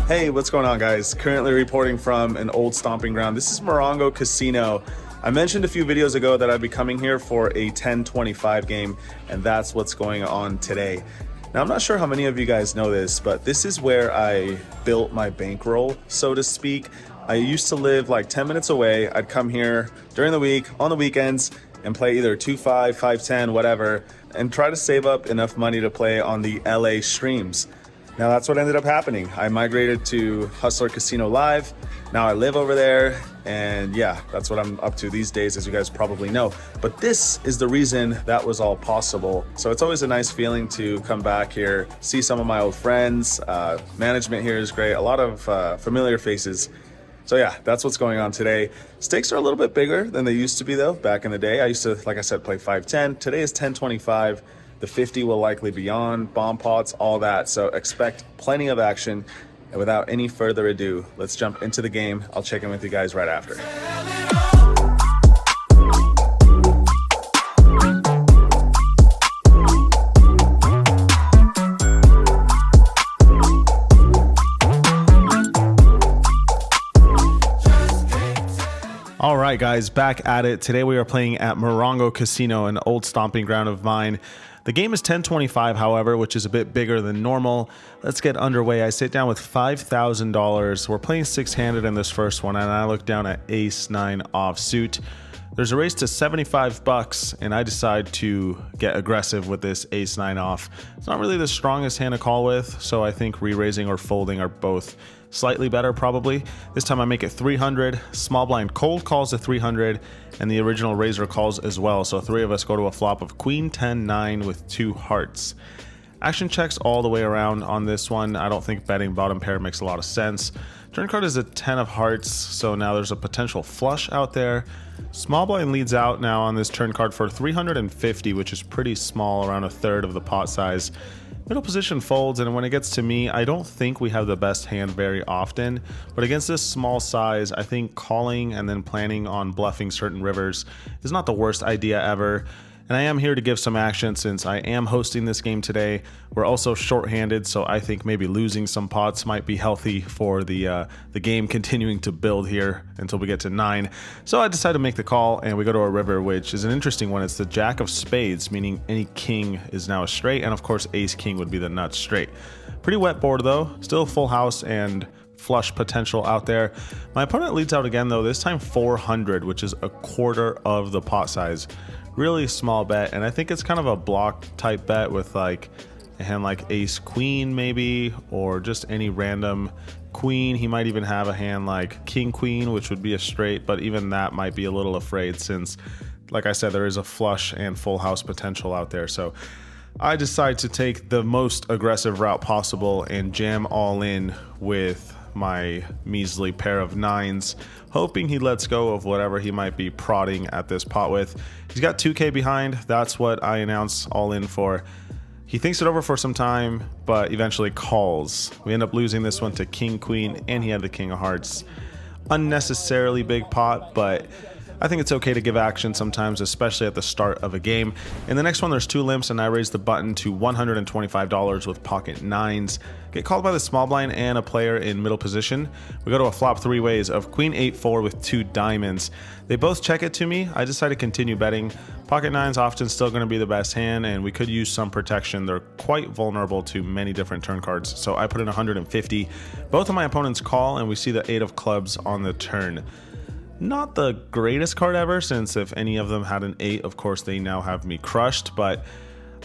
Hey, what's going on, guys? Currently reporting from an old stomping ground. This is Mariano Casino. I mentioned a few videos ago that I'd be coming here for a 1025 game, and that's what's going on today. Now, I'm not sure how many of you guys know this, but this is where I built my bankroll, so to speak. I used to live like 10 minutes away. I'd come here during the week, on the weekends, and play either 2-5, 5-10, whatever, and try to save up enough money to play on the LA streams. Now that's what ended up happening. I migrated to Hustler Casino Live. Now I live over there, and yeah, that's what I'm up to these days, as you guys probably know. But this is the reason that was all possible. So it's always a nice feeling to come back here, see some of my old friends. Management here is great, a lot of familiar faces. So yeah, that's what's going on today. Stakes are a little bit bigger than they used to be though. Back in the day, I used to, like I said, play 5-10. Today is 10-25. The 50 will likely be on, bomb pots, all that. So expect plenty of action. And without any further ado, let's jump into the game. I'll check in with you guys right after. All right, guys, back at it. Today we are playing at Morongo Casino, an old stomping ground of mine. The game is 1025, however, which is a bit bigger than normal. Let's get underway. I sit down with $5,000. We're playing six-handed in this first one, and I look down at ace-9 offsuit. There's a race to 75 bucks, and I decide to get aggressive with this ace-9 off. It's not really the strongest hand to call with, so I think re-raising or folding are both slightly better probably. This time I make it 300, small blind cold calls to 300, and the original raiser calls as well. So three of us go to a flop of queen 10-9 with two hearts. Action checks all the way around on this one. I don't think betting bottom pair makes a lot of sense. Turn card is a 10 of hearts, so now there's a potential flush out there. Small blind leads out now on this turn card for 350, which is pretty small, around a third of the pot size. Middle position folds, and when it gets to me, I don't think we have the best hand very often, but against this small size, I think calling and then planning on bluffing certain rivers is not the worst idea ever. And I am here to give some action since I am hosting this game today. We're also short-handed, so I think maybe losing some pots might be healthy for the game continuing to build here until we get to 9. So I decided to make the call, and we go to a river, which is an interesting one. It's the jack of spades, meaning any king is now a straight, and of course ace-king would be the nuts straight. Pretty wet board though, still full house and flush potential out there. My opponent leads out again though, this time 400, which is a quarter of the pot size. Really small bet, and I think it's kind of a block type bet with like a hand like ace queen maybe, or just any random queen. He might even have a hand like king queen, which would be a straight, but even that might be a little afraid since, like I said, there is a flush and full house potential out there. So I decide to take the most aggressive route possible and jam all in with my measly pair of 9s, hoping he lets go of whatever he might be prodding at this pot with. He's got 2K behind. That's what I announce all in for. He thinks it over for some time, but eventually calls. We end up losing this one to king queen, and he had the king of hearts. Unnecessarily big pot, but I think it's okay to give action sometimes, especially at the start of a game. In the next one, there's two limps, and I raise the button to $125 with pocket 9s. Get called by the small blind and a player in middle position. We go to a flop three ways of queen 8-4 with two diamonds. They both check it to me. I decide to continue betting. Pocket 9's often still going to be the best hand, and we could use some protection. They're quite vulnerable to many different turn cards, so I put in 150. Both of my opponents call, and we see the 8 of clubs on the turn. Not the greatest card ever, since if any of them had an 8, of course they now have me crushed, but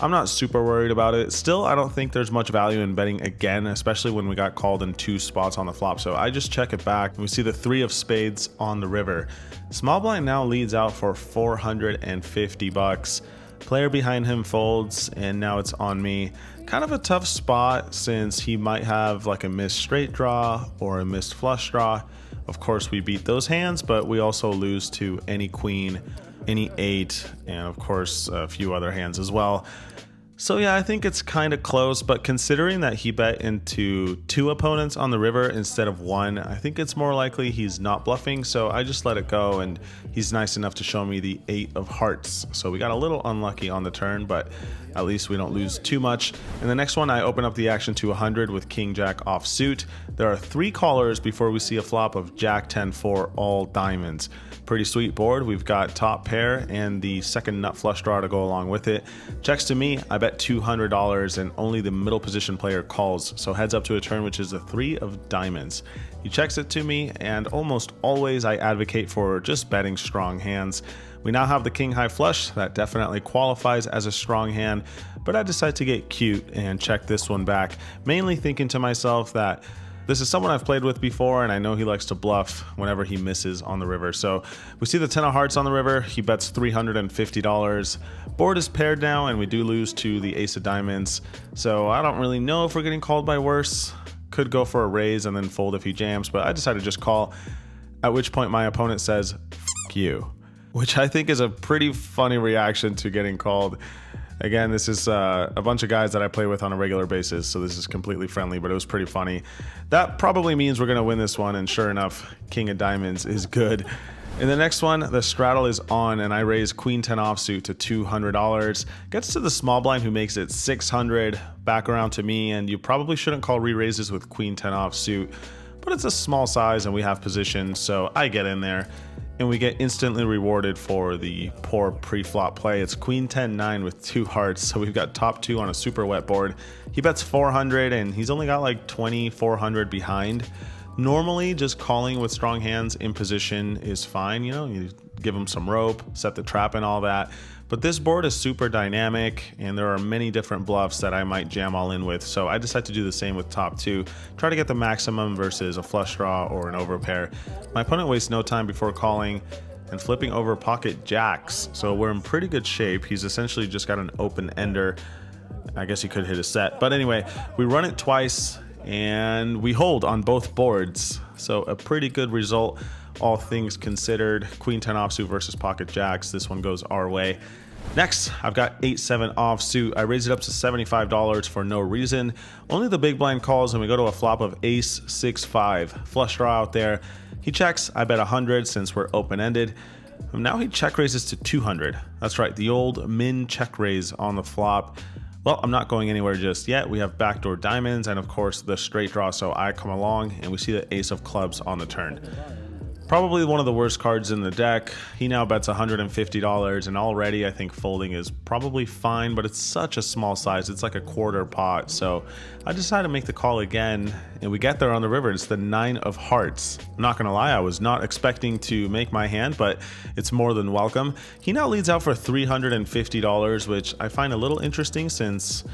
I'm not super worried about it. Still, I don't think there's much value in betting again, especially when we got called in 2 spots on the flop. So I just check it back, and we see the 3 of spades on the river. Small blind now leads out for 450 bucks. Player behind him folds, and now it's on me. Kind of a tough spot since he might have like a missed straight draw or a missed flush draw. Of course, we beat those hands, but we also lose to any queen, any 8, and of course a few other hands as well. So yeah, I think it's kind of close, but considering that he bet into 2 opponents on the river instead of 1, I think it's more likely he's not bluffing, so I just let it go, and he's nice enough to show me the 8 of hearts. So we got a little unlucky on the turn, but at least we don't lose too much. In the next one, I open up the action to 100 with King Jack offsuit. There are 3 callers before we see a flop of Jack 10-4 all diamonds. Pretty sweet board. We've got top pair and the second nut flush draw to go along with it. Checks to me, I bet $200 and only the middle position player calls. So heads up to a turn, which is a 3 of diamonds. He checks it to me, and almost always I advocate for just betting strong hands. We now have the king high flush. That definitely qualifies as a strong hand, but I decide to get cute and check this one back, mainly thinking to myself that this is someone I've played with before, and I know he likes to bluff whenever he misses on the river. So we see the 10 of hearts on the river. He bets $350. Board is paired now, and we do lose to the ace of diamonds. So I don't really know if we're getting called by worse. Could go for a raise and then fold if he jams, but I decided to just call, at which point my opponent says, "F you," which I think is a pretty funny reaction to getting called. Again, this is a bunch of guys that I play with on a regular basis, so this is completely friendly, but it was pretty funny. That probably means we're going to win this one, and sure enough, king of diamonds is good. In the next one, the straddle is on, and I raise queen 10 offsuit to $200. Gets to the small blind, who makes it $600, back around to me, and you probably shouldn't call re-raises with queen 10 offsuit, but it's a small size and we have position, so I get in there. And we get instantly rewarded for the poor pre-flop play. It's queen 10-9 with 2 hearts, so we've got top 2 on a super wet board. He bets 400, and he's only got like 2,400 behind. Normally, just calling with strong hands in position is fine. You know, you give him some rope, set the trap and all that. But this board is super dynamic, and there are many different bluffs that I might jam all in with. So I decided to do the same with top 2. Try to get the maximum versus a flush draw or an overpair. My opponent wastes no time before calling and flipping over pocket jacks. So we're in pretty good shape. He's essentially just got an open ender. I guess he could hit a set. But anyway, we run it twice, and we hold on both boards. So a pretty good result, all things considered. Queen 10 offsuit versus pocket jacks. This one goes our way. Next, I've got 8-7 offsuit. I raise it up to $75 for no reason. Only the big blind calls, and we go to a flop of ace 6-5. Flush draw out there. He checks. I bet 100 since we're open-ended. Now he check raises to 200. That's right, the old min check raise on the flop. Well, I'm not going anywhere just yet. We have backdoor diamonds and of course the straight draw, so I come along and we see the ace of clubs on the turn. Probably one of the worst cards in the deck. He now bets $150, and already I think folding is probably fine, but it's such a small size. It's like a quarter pot, so I decided to make the call again, and we get there on the river. It's the 9 of hearts. I'm not gonna lie, I was not expecting to make my hand, but it's more than welcome. He now leads out for $350, which I find a little interesting since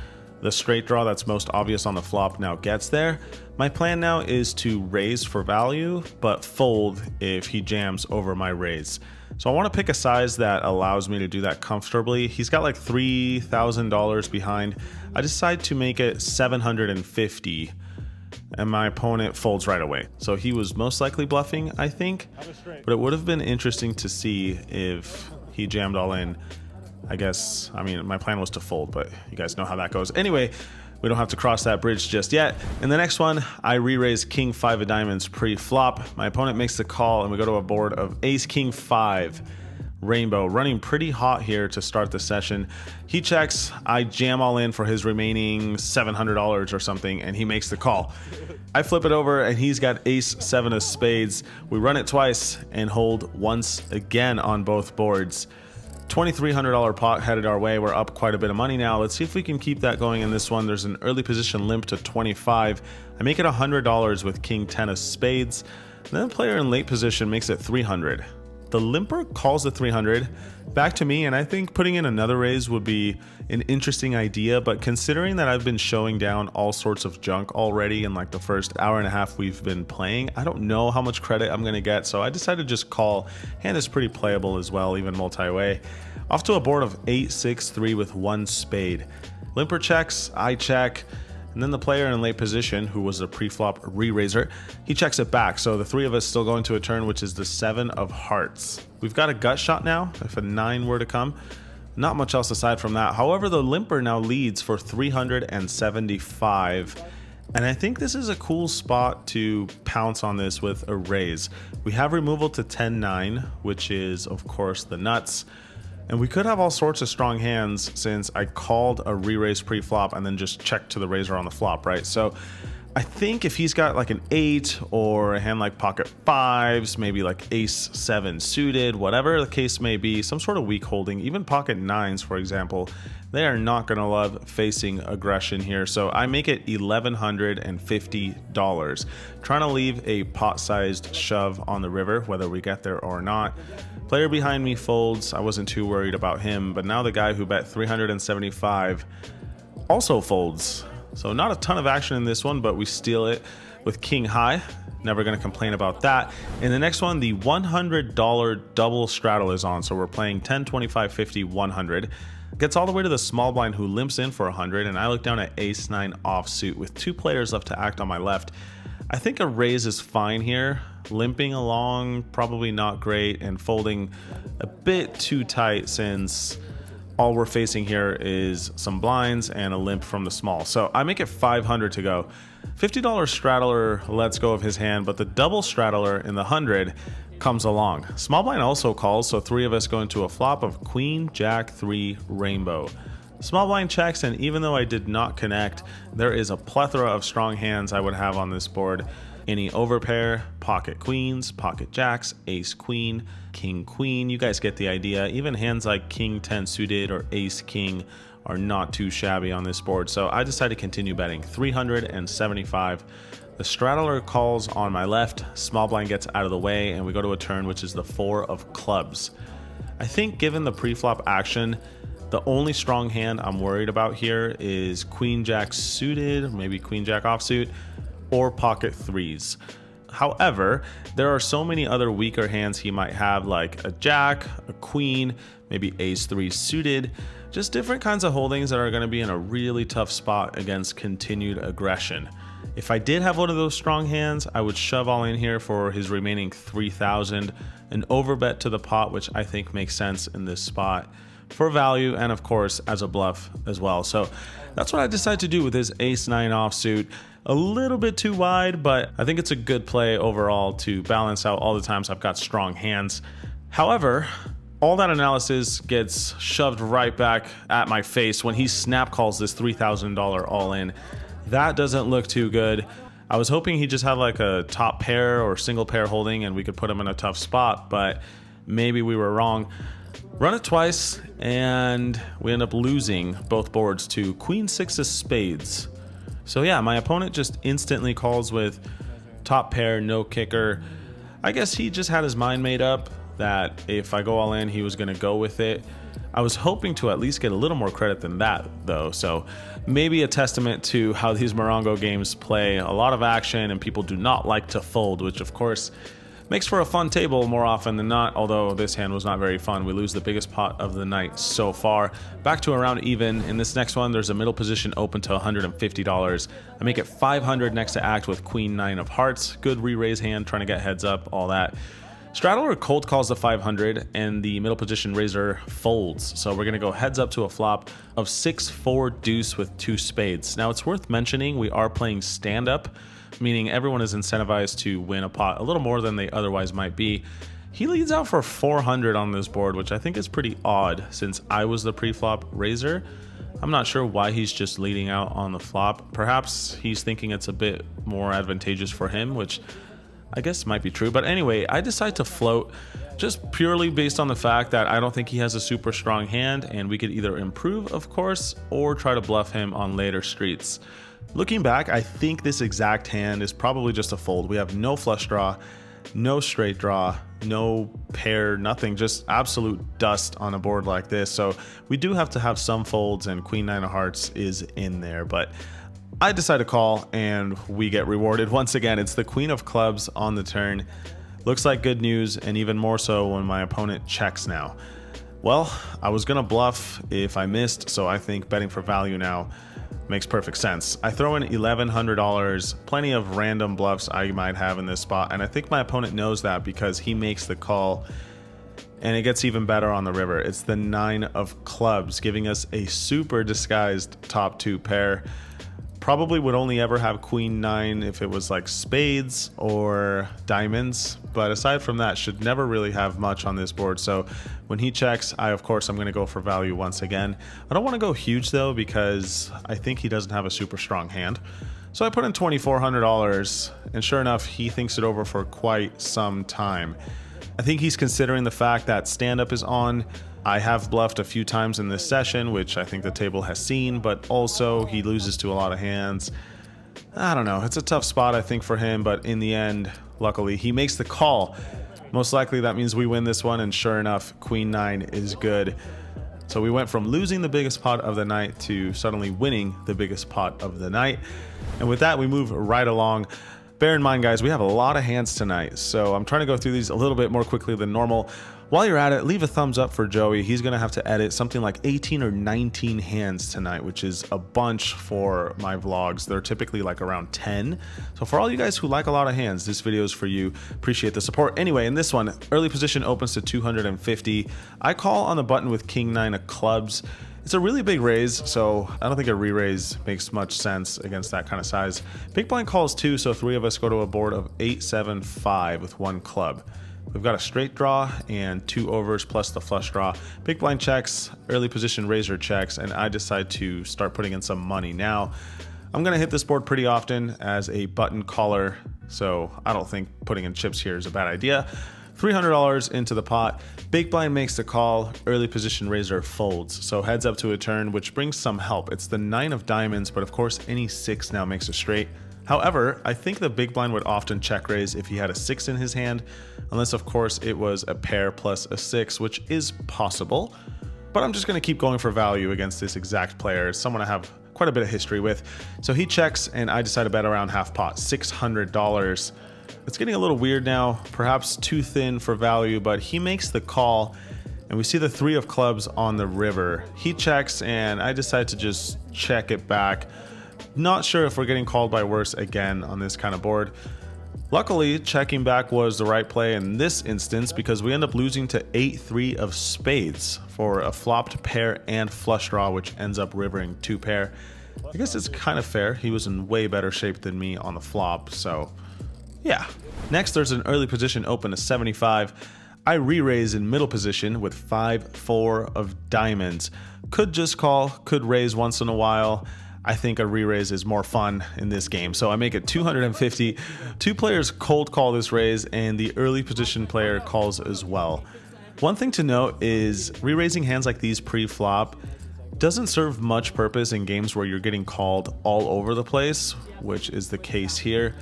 the straight draw that's most obvious on the flop now gets there. My plan now is to raise for value, but fold if he jams over my raise. So I want to pick a size that allows me to do that comfortably. He's got like $3,000 behind. I decide to make it $750, and my opponent folds right away. So he was most likely bluffing, I think, but it would have been interesting to see if he jammed all in. I guess, I mean, my plan was to fold, but you guys know how that goes. Anyway, we don't have to cross that bridge just yet. In the next one, I re-raise king 5 of diamonds pre-flop. My opponent makes the call, and we go to a board of ace king 5 rainbow, running pretty hot here to start the session. He checks, I jam all in for his remaining $700 or something, and he makes the call. I flip it over, and he's got ace 7 of spades. We run it twice and hold once again on both boards. $2,300 pot headed our way. We're up quite a bit of money now. Let's see if we can keep that going in this one. There's an early position limp to 25. I make it $100 with king 10 of spades. Then the player in late position makes it 300. The limper calls the 300 back to me, and I think putting in another raise would be an interesting idea, but considering that I've been showing down all sorts of junk already in like the first hour and a half we've been playing, I don't know how much credit I'm gonna get, so I decided to just call. Hand is pretty playable as well, even multi-way. Off to a board of 8-6-3 with 1 spade. Limper checks, I check, and then the player in late position, who was a pre-flop re-raiser, he checks it back. So the 3 of us still going to a turn, which is the 7 of hearts. We've got a gut shot now, if a 9 were to come. Not much else aside from that. However, the limper now leads for 375. And I think this is a cool spot to pounce on this with a raise. We have removal to 10-9, which is, of course, the nuts. And we could have all sorts of strong hands since I called a re-raise pre-flop and then just checked to the raiser on the flop, right? So I think if he's got like an 8 or a hand like pocket 5s, maybe like ace 7 suited, whatever the case may be, some sort of weak holding, even pocket 9s, for example, they are not going to love facing aggression here. So I make it $1,150, trying to leave a pot-sized shove on the river, whether we get there or not. Player behind me folds. I wasn't too worried about him, but now the guy who bet 375 also folds. So not a ton of action in this one, but we steal it with king high. Never going to complain about that. In the next one, the $100 double straddle is on. So we're playing 10, 25, 50, 100. Gets all the way to the small blind who limps in for 100, and I look down at ace 9 offsuit with 2 players left to act on my left. I think a raise is fine here. Limping along, probably not great, and folding a bit too tight since all we're facing here is some blinds and a limp from the small. So I make it 500 to go. $50 straddler lets go of his hand, but the double straddler in the 100 comes along. Small blind also calls, so 3 of us go into a flop of queen, jack, 3, rainbow. Small blind checks, and even though I did not connect, there is a plethora of strong hands I would have on this board. Any overpair, pocket queens, pocket jacks, ace queen, king queen, you guys get the idea. Even hands like king 10 suited or ace king are not too shabby on this board. So I decided to continue betting 375. The straddler calls on my left, small blind gets out of the way, and we go to a turn which is the 4 of clubs. I think given the pre-flop action, the only strong hand I'm worried about here is queen jack suited, maybe queen jack offsuit, or pocket 3s. However, there are so many other weaker hands he might have, like a jack, a queen, maybe ace 3 suited, just different kinds of holdings that are going to be in a really tough spot against continued aggression. If I did have one of those strong hands, I would shove all in here for his remaining 3,000, an overbet to the pot, which I think makes sense in this spot for value and of course as a bluff as well. So that's what I decided to do with his ace 9 offsuit. A little bit too wide, but I think it's a good play overall to balance out all the times I've got strong hands. However, all that analysis gets shoved right back at my face when he snap calls this $3,000 all in. That doesn't look too good. I was hoping he just had like a top pair or single pair holding and we could put him in a tough spot, but maybe we were wrong. Run it twice and we end up losing both boards to queen 6 of spades. So yeah, my opponent just instantly calls with top pair, no kicker. I guess he just had his mind made up that if I go all in, he was going to go with it. I was hoping to at least get a little more credit than that though. So maybe a testament to how these Morongo games play a lot of action and people do not like to fold, which of course makes for a fun table more often than not, although this hand was not very fun. We lose the biggest pot of the night so far. Back to around even. In this next one, there's a middle position open to $150. I make it 500 next to act with queen 9 of hearts. Good re-raise hand, trying to get heads up, all that. Straddler cold calls the 500 and the middle position raiser folds. So we're gonna go heads up to a flop of 6-4 deuce with 2 spades. Now it's worth mentioning we are playing stand up, meaning everyone is incentivized to win a pot a little more than they otherwise might be. He leads out for 400 on this board, which I think is pretty odd since I was the pre-flop raiser. I'm not sure why he's just leading out on the flop. Perhaps he's thinking it's a bit more advantageous for him, which I guess might be true. But anyway, I decide to float just purely based on the fact that I don't think he has a super strong hand and we could either improve, of course, or try to bluff him on later streets. Looking back, I think this exact hand is probably just a fold. We have no flush draw, no straight draw, no pair, nothing, just absolute dust on a board like this. So we do have to have some folds and queen 9 of hearts is in there, but I decide to call and we get rewarded. Once again, it's the queen of clubs on the turn. Looks like good news, and even more so when my opponent checks now. Well, I was gonna bluff if I missed, so I think betting for value now makes perfect sense. I throw in $1,100, plenty of random bluffs I might have in this spot, and I think my opponent knows that because he makes the call. And it gets even better on the river. It's the 9 of clubs, giving us a super disguised top 2 pair. Probably would only ever have queen 9 if it was like spades or diamonds, but aside from that, should never really have much on this board. So when he checks, of course I'm going to go for value once again. I don't want to go huge though, because I think he doesn't have a super strong hand. So I put in $2,400, and sure enough, he thinks it over for quite some time. I think he's considering the fact that stand-up is on. I have bluffed a few times in this session, which I think the table has seen, but also he loses to a lot of hands. I don't know. It's a tough spot, I think, for him, but in the end, luckily, he makes the call. Most likely that means we win this one, and sure enough, queen 9 is good. So we went from losing the biggest pot of the night to suddenly winning the biggest pot of the night. And with that, we move right along. Bear in mind, guys, we have a lot of hands tonight, so I'm trying to go through these a little bit more quickly than normal. While you're at it, leave a thumbs up for Joey. He's going to have to edit something like 18 or 19 hands tonight, which is a bunch for my vlogs. They're typically like around 10. So for all you guys who like a lot of hands, this video is for you. Appreciate the support. Anyway, in this one, early position opens to 250. I call on the button with king 9 of clubs. It's a really big raise, so I don't think a re-raise makes much sense against that kind of size. Big blind calls 2, so 3 of us go to a board of 8, 7, 5 with 1 club. We've got a straight draw and 2 overs plus the flush draw. Big blind checks, early position raiser checks, and I decide to start putting in some money now. I'm going to hit this board pretty often as a button caller, so I don't think putting in chips here is a bad idea. $300 into the pot. Big blind makes the call, early position raiser folds, so heads up to a turn, which brings some help. It's the 9 of diamonds, but of course any 6 now makes a straight. However, I think the big blind would often check raise if he had a 6 in his hand, unless of course it was a pair plus a 6, which is possible. But I'm just going to keep going for value against this exact player, someone I have quite a bit of history with. So he checks, and I decide to bet around half pot, $600. It's getting a little weird now, perhaps too thin for value, but he makes the call, and we see the 3 of clubs on the river. He checks, and I decide to just check it back. Not sure if we're getting called by worse again on this kind of board. Luckily, checking back was the right play in this instance, because we end up losing to 8-3 of spades for a flopped pair and flush draw, which ends up rivering 2 pair. I guess it's kind of fair. He was in way better shape than me on the flop, so yeah. Next, there's an early position open to 75. I re-raise in middle position with 5-4 of diamonds. Could just call, could raise once in a while. I think a re-raise is more fun in this game, so I make it 250. 2 players cold call this raise, and the early position player calls as well. One thing to note is re-raising hands like these pre-flop doesn't serve much purpose in games where you're getting called all over the place, which is the case here.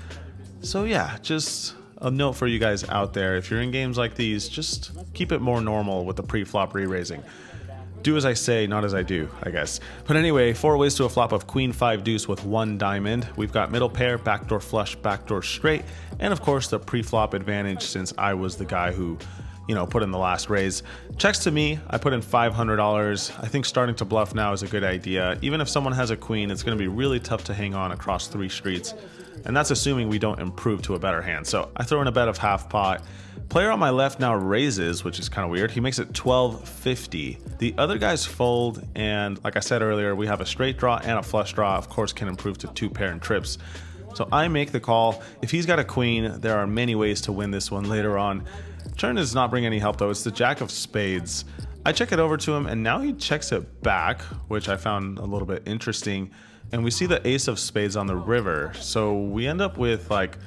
So yeah, just a note for you guys out there. If you're in games like these, just keep it more normal with the pre-flop re-raising. Do as I say, not as I do, I guess. But anyway, 4 ways to a flop of queen 5 deuce with 1 diamond. We've got middle pair, backdoor flush, backdoor straight, and of course the pre-flop advantage since I was the guy who, put in the last raise. Checks to me, I put in $500. I think starting to bluff now is a good idea. Even if someone has a queen, it's going to be really tough to hang on across 3 streets. And that's assuming we don't improve to a better hand. So I throw in a bet of half pot. Player on my left now raises, which is kind of weird. He makes it $12.50. The other guys fold, and like I said earlier, we have a straight draw and a flush draw. Of course, can improve to 2 pair and trips. So I make the call. If he's got a queen, there are many ways to win this one later on. Turn does not bring any help though. It's the jack of spades. I check it over to him, and now he checks it back, which I found a little bit interesting. And we see the ace of spades on the river. So we end up with like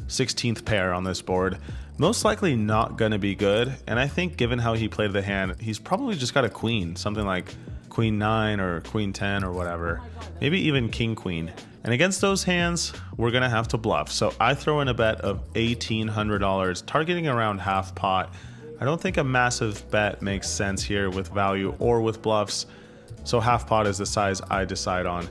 16th pair on this board. Most likely not gonna be good. And I think given how he played the hand, he's probably just got a queen, something like queen 9 or queen 10 or whatever. Maybe even king queen. And against those hands, we're gonna have to bluff. So I throw in a bet of $1,800, targeting around half pot. I don't think a massive bet makes sense here with value or with bluffs. So half pot is the size I decide on.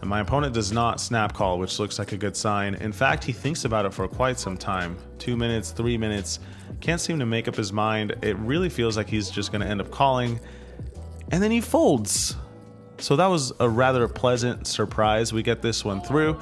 And my opponent does not snap call, which looks like a good sign. In fact, he thinks about it for quite some time. 2 minutes, 3 minutes, can't seem to make up his mind. It really feels like he's just gonna end up calling. And then he folds. So that was a rather pleasant surprise. We get this one through.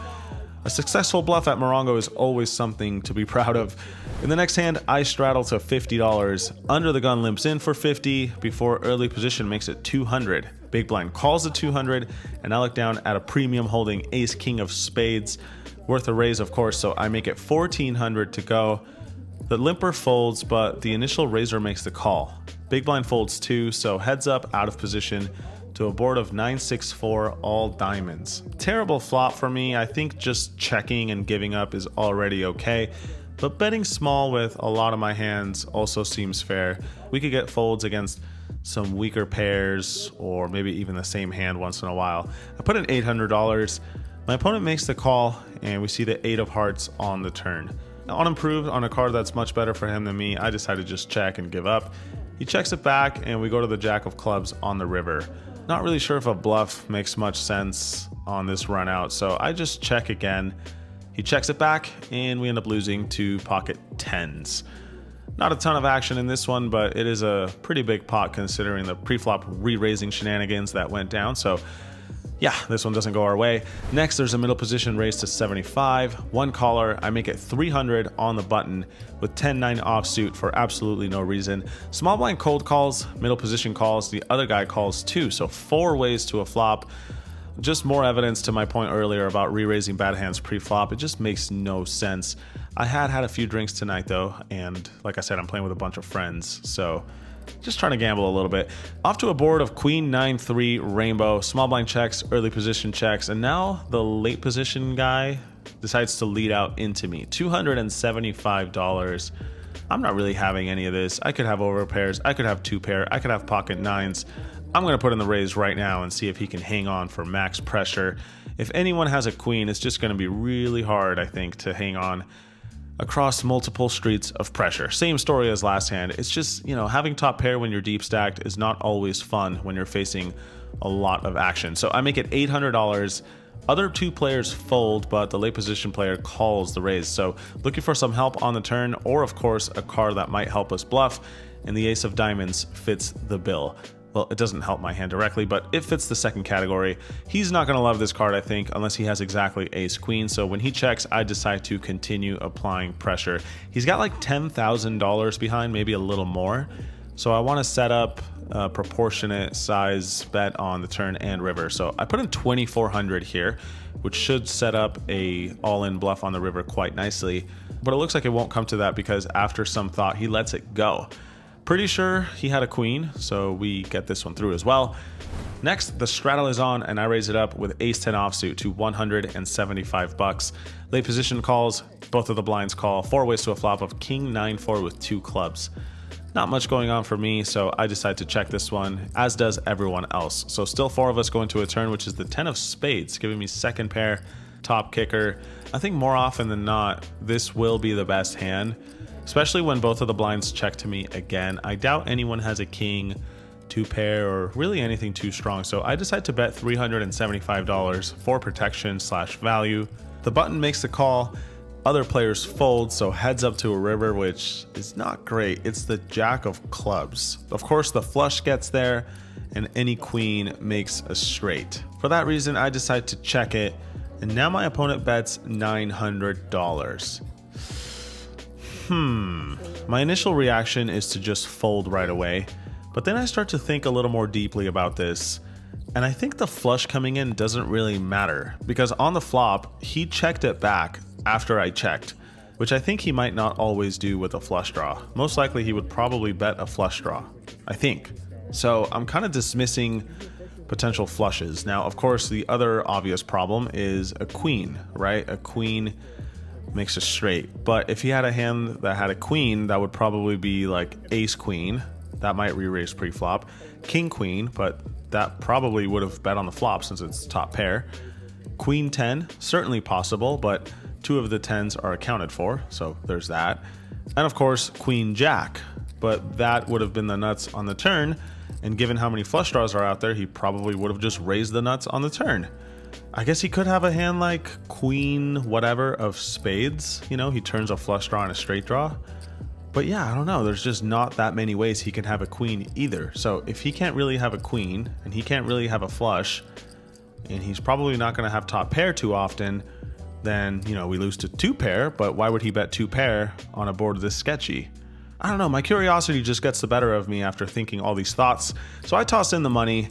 A successful bluff at Morongo is always something to be proud of. In the next hand, I straddle to $50. Under the gun limps in for 50 before early position makes it 200. Big blind calls it 200, and I look down at a premium holding ace king of spades. Worth a raise, of course, so I make it 1400 to go. The limper folds, but the initial raiser makes the call. Big blind folds too, so heads up out of position to a board of 964 all diamonds. Terrible flop for me. I think just checking and giving up is already okay. But betting small with a lot of my hands also seems fair. We could get folds against some weaker pairs or maybe even the same hand once in a while. I put in $800. My opponent makes the call and we see the 8 of hearts on the turn. Now, unimproved on a card that's much better for him than me, I decided to just check and give up. He checks it back and we go to the jack of clubs on the river. Not really sure if a bluff makes much sense on this run out, so I just check again. He checks it back, and we end up losing to pocket tens. Not a ton of action in this one, but it is a pretty big pot considering the pre-flop re-raising shenanigans that went down. So yeah, this one doesn't go our way. Next, there's a middle position raise to 75. One caller, I make it 300 on the button with 10-9 offsuit for absolutely no reason. Small blind cold calls, middle position calls, the other guy calls too. So 4 ways to a flop. Just more evidence to my point earlier about re-raising bad hands pre-flop. It just makes no sense. I had a few drinks tonight though, and like I said, I'm playing with a bunch of friends, so just trying to gamble a little bit. Off to a board of queen 9-3 rainbow, small blind checks, early position checks, and now the late position guy decides to lead out into me. $275. I'm not really having any of this. I could have over pairs, I could have 2 pair, I could have pocket nines. I'm going to put in the raise right now and see if he can hang on for max pressure. If anyone has a queen, it's just going to be really hard, I think, to hang on across multiple streets of pressure. Same story as last hand. It's just, having top pair when you're deep stacked is not always fun when you're facing a lot of action. So I make it $800. Other 2 players fold, but the late position player calls the raise. So looking for some help on the turn, or of course, a card that might help us bluff, and the ace of diamonds fits the bill. Well, it doesn't help my hand directly, but it fits the second category. He's not going to love this card, I think, unless he has exactly ace-queen. So when he checks, I decide to continue applying pressure. He's got like $10,000 behind, maybe a little more. So I want to set up a proportionate size bet on the turn and river. So I put in 2,400 here, which should set up a all-in bluff on the river quite nicely. But it looks like it won't come to that because after some thought, he lets it go. Pretty sure he had a queen, so we get this one through as well. Next, the straddle is on, and I raise it up with ace-10 offsuit to $175. Late position calls, both of the blinds call. 4 ways to a flop of king 9-4 with 2 clubs. Not much going on for me, so I decide to check this one, as does everyone else. So still 4 of us go into a turn, which is the 10 of spades, giving me second pair, top kicker. I think more often than not, this will be the best hand, especially when both of the blinds check to me again. I doubt anyone has a king, 2 pair, or really anything too strong, so I decide to bet $375 for protection/value. The button makes the call. Other players fold, so heads up to a river, which is not great. It's the jack of clubs. Of course, the flush gets there, and any queen makes a straight. For that reason, I decide to check it, and now my opponent bets $900. My initial reaction is to just fold right away, but then I start to think a little more deeply about this, and I think the flush coming in doesn't really matter, because on the flop, he checked it back after I checked, which I think he might not always do with a flush draw. Most likely he would probably bet a flush draw, I think. So I'm kind of dismissing potential flushes. Now, of course, the other obvious problem is a queen, right? A queen makes a straight, but if he had a hand that had a queen, that would probably be like ace queen. That might re-raise pre-flop. King queen, but that probably would have bet on the flop since it's top pair. Queen 10, certainly possible, but 2 of the 10s are accounted for, so there's that. And of course, queen jack, but that would have been the nuts on the turn, and given how many flush draws are out there, he probably would have just raised the nuts on the turn. I guess he could have a hand like queen whatever of spades, he turns a flush draw and a straight draw. But yeah, I don't know, there's just not that many ways he can have a queen either. So if he can't really have a queen, and he can't really have a flush, and he's probably not going to have top pair too often, then, you know, we lose to 2 pair, but why would he bet 2 pair on a board this sketchy? I don't know, my curiosity just gets the better of me after thinking all these thoughts. So I toss in the money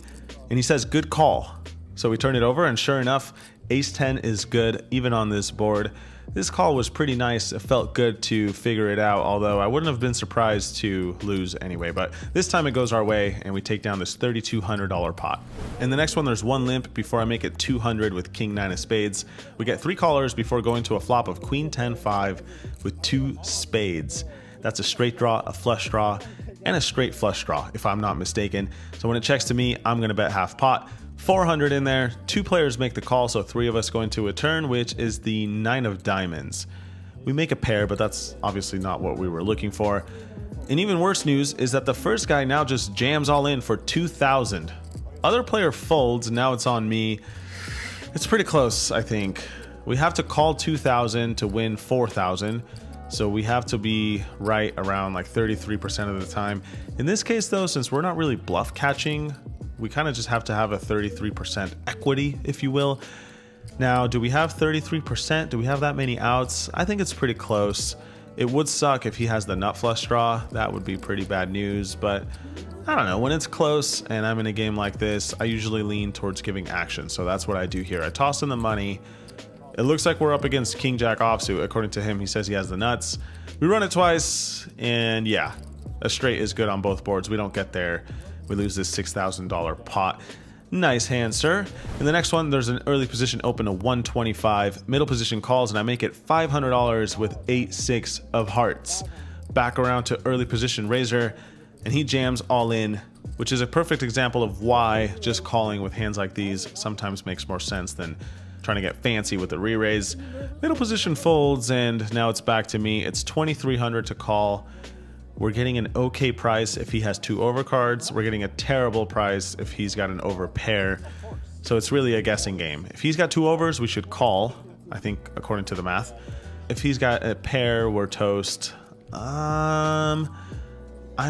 and he says, good call. So we turn it over and sure enough, ace 10 is good even on this board. This call was pretty nice. It felt good to figure it out, although I wouldn't have been surprised to lose anyway. But this time it goes our way and we take down this $3,200 pot. In the next one, there's 1 limp before I make it 200 with king 9 of spades. We get 3 callers before going to a flop of queen 10 5 with 2 spades. That's a straight draw, a flush draw, and a straight flush draw, if I'm not mistaken. So when it checks to me, I'm gonna bet half pot. 400 in there, 2 players make the call, so 3 of us go into a turn, which is the 9 of diamonds. We make a pair, but that's obviously not what we were looking for. And even worse news is that the first guy now just jams all in for 2,000. Other player folds, now it's on me. It's pretty close, I think. We have to call 2,000 to win 4,000. So we have to be right around like 33% of the time. In this case though, since we're not really bluff catching, we kind of just have to have a 33% equity, if you will. Now, do we have 33%? Do we have that many outs? I think it's pretty close. It would suck if he has the nut flush draw. That would be pretty bad news, but I don't know. When it's close and I'm in a game like this, I usually lean towards giving action. So that's what I do here. I toss in the money. It looks like we're up against King Jack offsuit. According to him, he says he has the nuts. We run it twice, and yeah, a straight is good on both boards. We don't get there. We lose this $6,000 pot. Nice hand, sir. In the next one, there's an early position open to 125. Middle position calls, and I make it $500 with 8-6 of hearts. Back around to early position raiser, and he jams all in, which is a perfect example of why just calling with hands like these sometimes makes more sense than trying to get fancy with the re-raise. Middle position folds, and now it's back to me. It's 2,300 to call. We're getting an okay price if he has 2 overcards. We're getting a terrible price if he's got an over pair. So it's really a guessing game. If he's got 2 overs, we should call, I think, according to the math. If he's got a pair, we're toast. I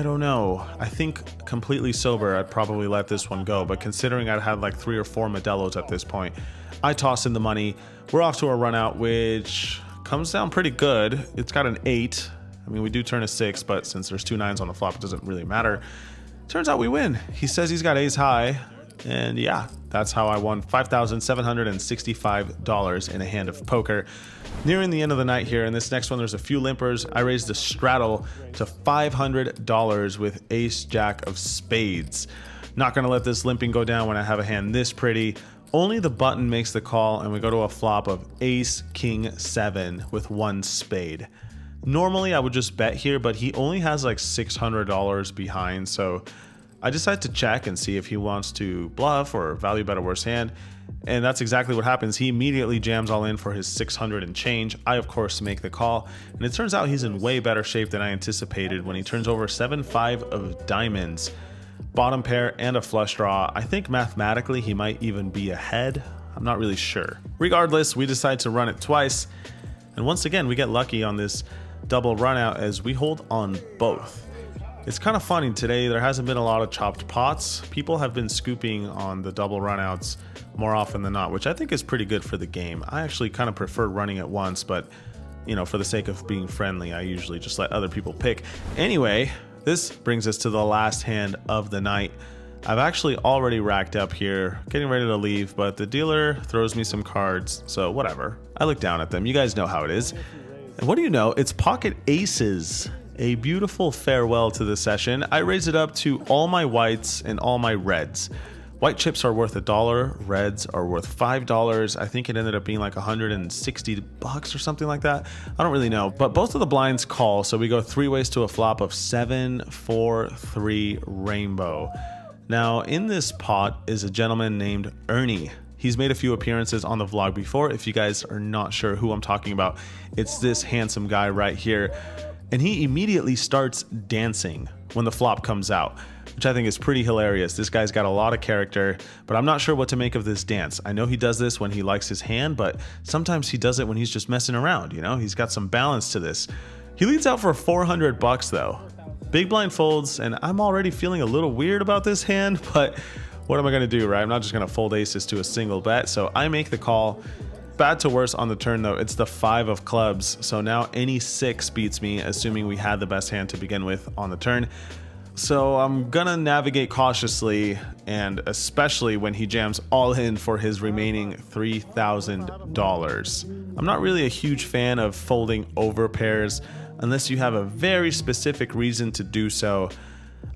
don't know. I think completely sober, I'd probably let this one go. But considering I'd had like 3 or 4 Modelos at this point, I toss in the money. We're off to a run out, which comes down pretty good. It's got an 8. I mean, we do turn a 6, but since there's 2 9s on the flop, it doesn't really matter. Turns out we win. He says he's got ace high. And yeah, that's how I won $5,765 in a hand of poker. Nearing the end of the night here, in this next one, there's a few limpers. I raised the straddle to $500 with ace jack of spades. Not gonna let this limping go down when I have a hand this pretty. Only the button makes the call, and we go to a flop of ace king 7 with 1 spade. Normally I would just bet here, but he only has like $600 behind, so I decide to check and see if he wants to bluff or value bet a worse hand, and that's exactly what happens. He immediately jams all in for his 600 and change. I, of course, make the call, and it turns out he's in way better shape than I anticipated when he turns over 7-5 of diamonds, bottom pair, and a flush draw. I think mathematically he might even be ahead. I'm not really sure. Regardless, we decide to run it twice, and once again, we get lucky on this double run out as we hold on both. It's kind of funny today, there hasn't been a lot of chopped pots. People have been scooping on the double runouts more often than not, which I think is pretty good for the game. I actually kind of prefer running it once, but you know, for the sake of being friendly, I usually just let other people pick. Anyway, this brings us to the last hand of the night. I've actually already racked up here, getting ready to leave, but the dealer throws me some cards, so whatever. I look down at them, you guys know how it is. And what do you know, it's pocket aces. A beautiful farewell to the session. I raise it up to all my whites and all my reds. White chips are worth $1, reds are worth $5. I think it ended up being like $160 or something like that. I don't really know, but both of the blinds call, so we go 3 ways to a flop of 7, 4, 3 rainbow. Now in this pot is a gentleman named Ernie. He's made a few appearances on the vlog before. If you guys are not sure who I'm talking about, it's this handsome guy right here. And he immediately starts dancing when the flop comes out, which I think is pretty hilarious. This guy's got a lot of character, but I'm not sure what to make of this dance. I know he does this when he likes his hand, but sometimes he does it when he's just messing around, you know? He's got some balance to this. He leads out for $400 though. Big blind folds, and I'm already feeling a little weird about this hand, but what am I gonna do, right? I'm not just gonna fold aces to a single bet, so I make the call. bad to worse on the turn though, it's the 5 of clubs. So now any 6 beats me, assuming we had the best hand to begin with on the turn. So I'm gonna navigate cautiously, and especially when he jams all in for his remaining $3,000. I'm not really a huge fan of folding over pairs unless you have a very specific reason to do so.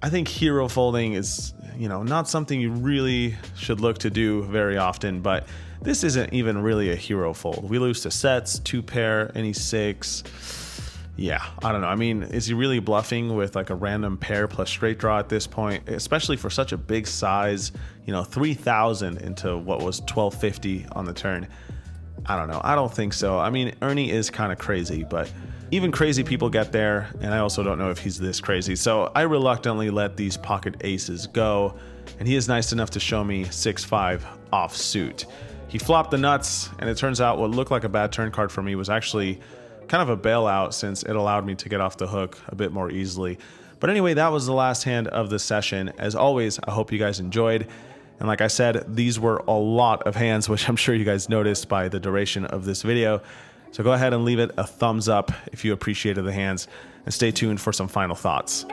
I think hero folding is, not something you really should look to do very often, but this isn't even really a hero fold. We lose to sets, 2 pair, any 6. Yeah, I don't know. I mean, is he really bluffing with like a random pair plus straight draw at this point, especially for such a big size, 3,000 into what was 1,250 on the turn? I don't know. I don't think so. I mean, Ernie is kind of crazy, but even crazy people get there, and I also don't know if he's this crazy. So I reluctantly let these pocket aces go, and he is nice enough to show me 6-5 offsuit. He flopped the nuts, and it turns out what looked like a bad turn card for me was actually kind of a bailout, since it allowed me to get off the hook a bit more easily. But anyway, that was the last hand of the session. As always, I hope you guys enjoyed. And like I said, these were a lot of hands, which I'm sure you guys noticed by the duration of this video. So go ahead and leave it a thumbs up if you appreciated the hands, and stay tuned for some final thoughts.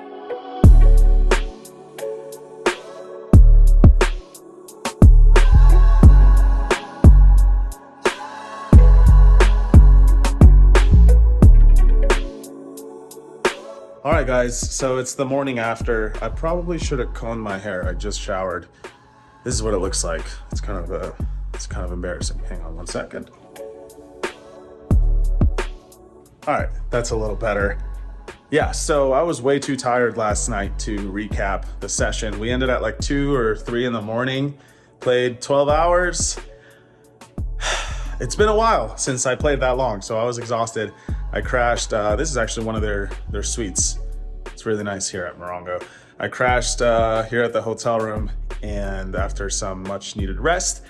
All right, guys, so it's the morning after. I probably should have combed my hair. I just showered. This is what it looks like. It's kind of embarrassing. Hang on one second. All right, that's a little better. Yeah, so I was way too tired last night to recap the session. We ended at like 2 or 3 in the morning, played 12 hours. It's been a while since I played that long, so I was exhausted. I crashed. This is actually one of their suites. It's really nice here at Morongo. I crashed here at the hotel room, and after some much needed rest,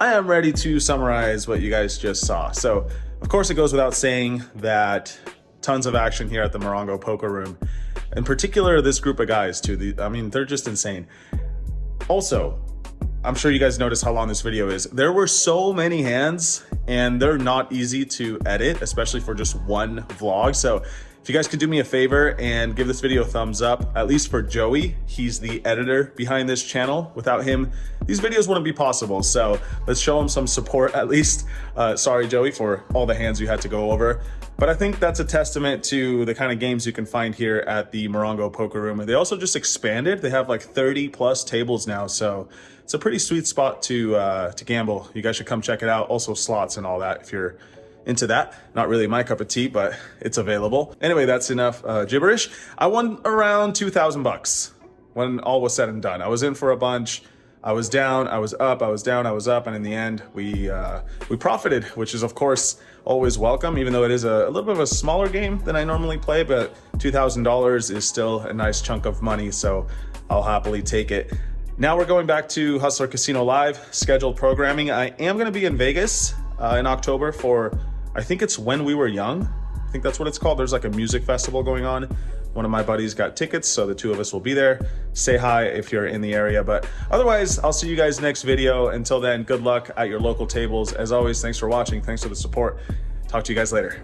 I am ready to summarize what you guys just saw. So, of course, it goes without saying that tons of action here at the Morongo Poker Room. In particular, this group of guys too. I mean, they're just insane. Also, I'm sure you guys noticed how long this video is. There were so many hands, and they're not easy to edit, especially for just one vlog. So if you guys could do me a favor and give this video a thumbs up, at least for Joey. He's the editor behind this channel. Without him, these videos wouldn't be possible. So let's show him some support at least. Sorry, Joey, for all the hands you had to go over. But I think that's a testament to the kind of games you can find here at the Morongo Poker Room. And they also just expanded. They have like 30 plus tables now. So it's a pretty sweet spot to gamble. You guys should come check it out. Also slots and all that if you're into that. Not really my cup of tea, but it's available. Anyway, that's enough gibberish. I won around 2,000 bucks when all was said and done. I was in for a bunch. I was down, I was up, I was down, I was up, and in the end, we profited, which is of course always welcome, even though it is a little bit of a smaller game than I normally play, but $2,000 is still a nice chunk of money, so I'll happily take it. Now we're going back to Hustler Casino Live, scheduled programming. I am gonna be in Vegas in October for, I think it's When We Were Young. I think that's what it's called. There's like a music festival going on. One of my buddies got tickets, so the two of us will be there. Say hi if you're in the area, but otherwise, I'll see you guys next video. Until then, good luck at your local tables. As always, thanks for watching. Thanks for the support. Talk to you guys later.